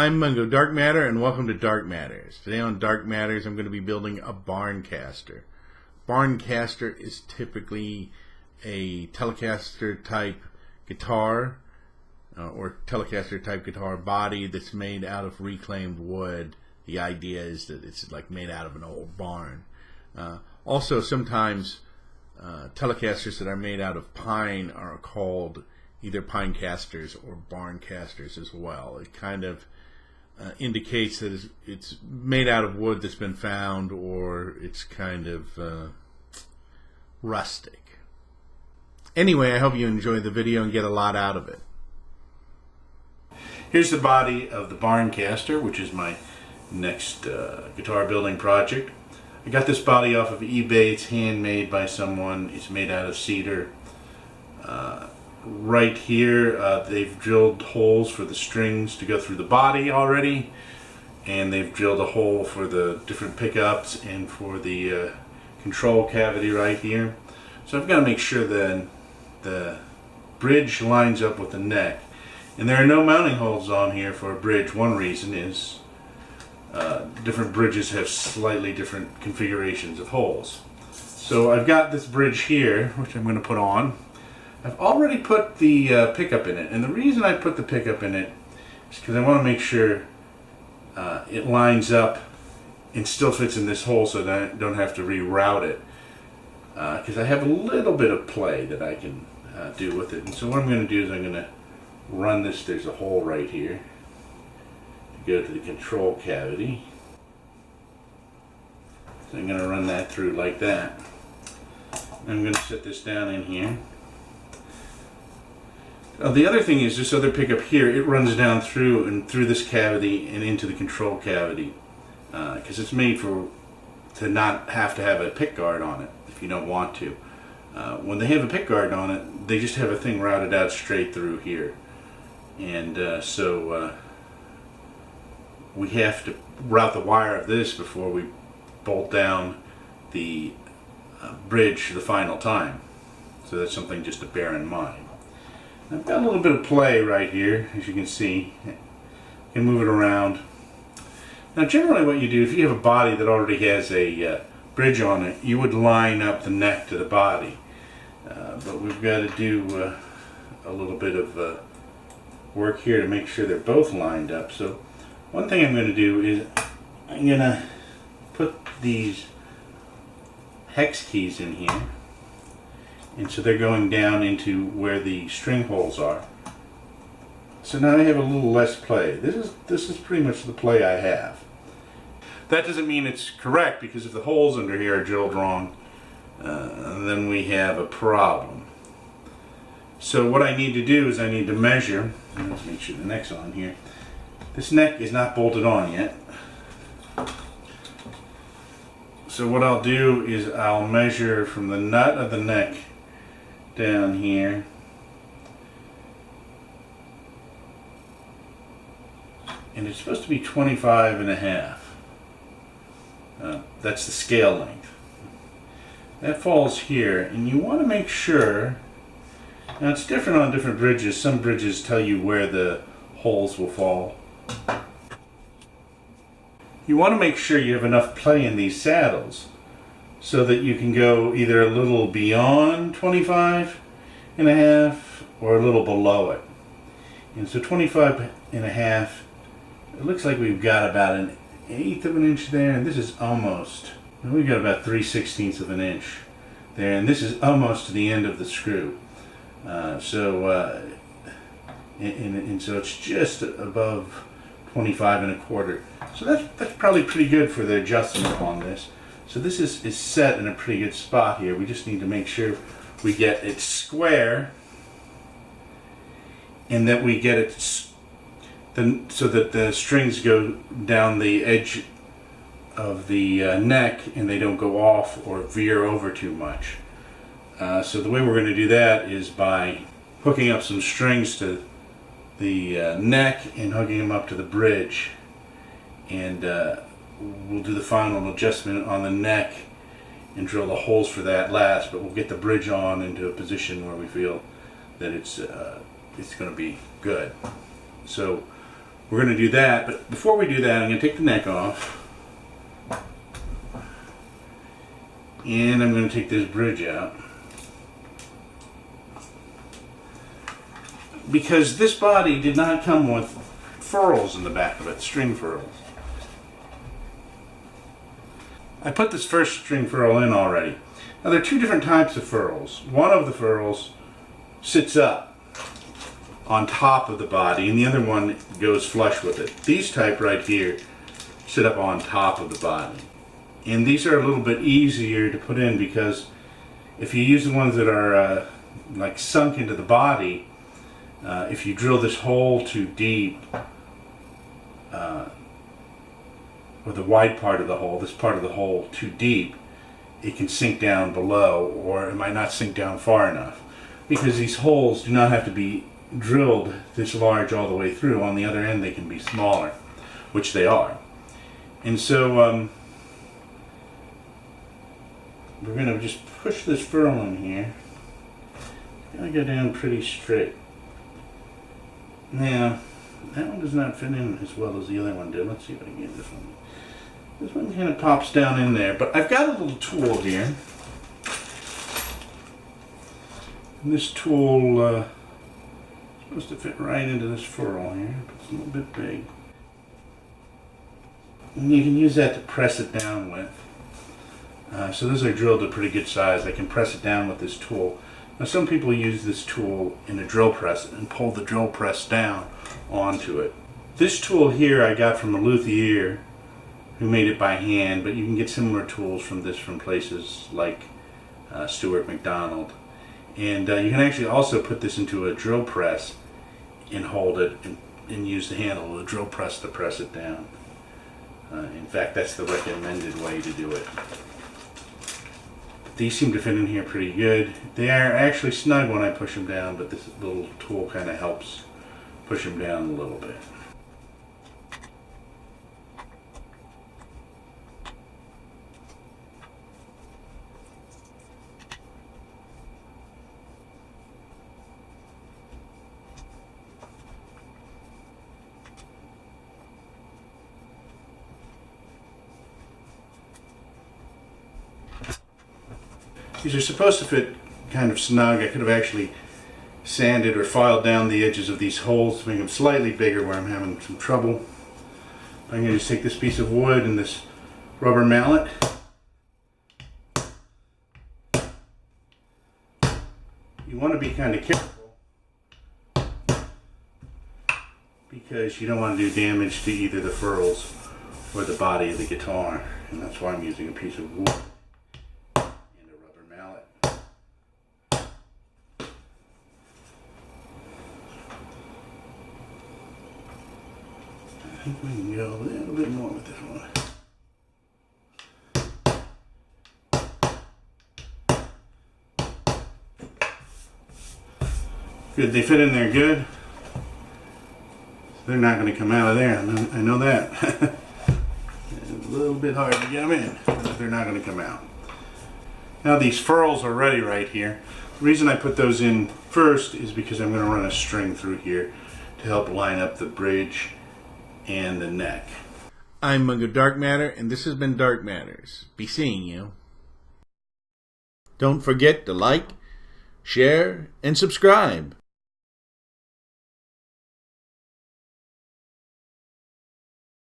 I'm Mungo Darkmatter, and welcome to Dark Matters. Today on Dark Matters, I'm going to be building a Barncaster. Barncaster is typically a Telecaster type guitar or Telecaster type guitar body that's made out of reclaimed wood. The idea is that it's like made out of an old barn. Also, sometimes Telecasters that are made out of pine are called either Pinecasters or Barncasters as well. It kind of indicates that it's made out of wood that's been found, or it's kind of rustic. Anyway, I hope you enjoy the video and get a lot out of it. Here's the body of the Barncaster, which is my next guitar building project. I got this body off of eBay. It's handmade by someone. It's made out of cedar. Right here, they've drilled holes for the strings to go through the body already, and they've drilled a hole for the different pickups and for the control cavity right here. So I've got to make sure that the bridge lines up with the neck. And there are no mounting holes on here for a bridge. One reason is different bridges have slightly different configurations of holes. So I've got this bridge here, which I'm going to put on. I've already put the pickup in it, and the reason I put the pickup in it is because I want to make sure it lines up and still fits in this hole so that I don't have to reroute it, because I have a little bit of play that I can do with it. And so what I'm going to do is I'm going to run this. There's a hole right here to go to the control cavity, so I'm going to run that through like that. I'm going to set this down in here. The other thing is this other pickup here, it runs down through this cavity and into the control cavity, because it's made to not have to have a pick guard on it if you don't want to. When they have a pick guard on it, they just have a thing routed out straight through here, and so we have to route the wire of this before we bolt down the bridge the final time. So that's something just to bear in mind. I've got a little bit of play right here, as you can see. You can move it around. Now generally what you do, if you have a body that already has a bridge on it, you would line up the neck to the body. But we've got to do a little bit of work here to make sure they're both lined up. So one thing I'm going to do is I'm going to put these hex keys in here. And so they're going down into where the string holes are. So now I have a little less play. This is pretty much the play I have. That doesn't mean it's correct, because if the holes under here are drilled wrong, then we have a problem. So what I need to do is I need to measure. Let's make sure the neck's on here. This neck is not bolted on yet. So what I'll do is I'll measure from the nut of the neck down here, and it's supposed to be 25.5. That's the scale length. That falls here, and you want to make sure. Now it's different on different bridges. Some bridges tell you where the holes will fall. You want to make sure you have enough play in these saddles so that you can go either a little beyond 25.5 or a little below it. And so 25.5, it looks like we've got about 1/8 of an inch there, and this is almost, we've got about 3/16 of an inch there, and this is almost to the end of the screw. And so it's just above 25.25. So that's probably pretty good for the adjustment on this. So this is set in a pretty good spot here. We just need to make sure we get it square, and that we get it so that the strings go down the edge of the neck and they don't go off or veer over too much. So the way we're going to do that is by hooking up some strings to the neck and hooking them up to the bridge, and we'll do the final adjustment on the neck and drill the holes for that last, but we'll get the bridge on into a position where we feel that it's going to be good. So we're going to do that. But before we do that, I'm going to take the neck off. And I'm going to take this bridge out. Because this body did not come with ferrules in the back of it, string ferrules. I put this first string ferrule in already. Now there are two different types of ferrules. One of the ferrules sits up on top of the body and the other one goes flush with it. These type right here sit up on top of the body. And these are a little bit easier to put in because if you use the ones that are like sunk into the body, if you drill this hole too deep, or the wide part of the hole, this part of the hole too deep, it can sink down below, or it might not sink down far enough. Because these holes do not have to be drilled this large all the way through. On the other end they can be smaller, which they are. And so we're going to just push this ferrule in here. It's going to go down pretty straight. Now, that one does not fit in as well as the other one did. Let's see if I can get this one. This one kind of pops down in there, but I've got a little tool here. And this tool is supposed to fit right into this ferrule here, but it's a little bit big. And you can use that to press it down with. So those are drilled to a pretty good size. I can press it down with this tool. Now some people use this tool in a drill press and pull the drill press down onto it. This tool here I got from a luthier who made it by hand, but you can get similar tools from places like Stuart McDonald. And you can actually also put this into a drill press and hold it and use the handle of the drill press to press it down. In fact, that's the recommended way to do it. These seem to fit in here pretty good. They are actually snug when I push them down, but this little tool kind of helps push them down a little bit. These are supposed to fit kind of snug. I could have actually sanded or filed down the edges of these holes to make them slightly bigger where I'm having some trouble. I'm going to just take this piece of wood and this rubber mallet. You want to be kind of careful because you don't want to do damage to either the ferrules or the body of the guitar, and that's why I'm using a piece of wood. I think we can go a little bit more with this one. Good, they fit in there good. They're not going to come out of there, I know that. It's a little bit hard to get them in, but they're not going to come out. Now these ferrules are ready right here. The reason I put those in first is because I'm going to run a string through here to help line up the bridge and the neck. I'm Mungo Darkmatter, and this has been Dark Matters. Be seeing you. Don't forget to like, share, and subscribe.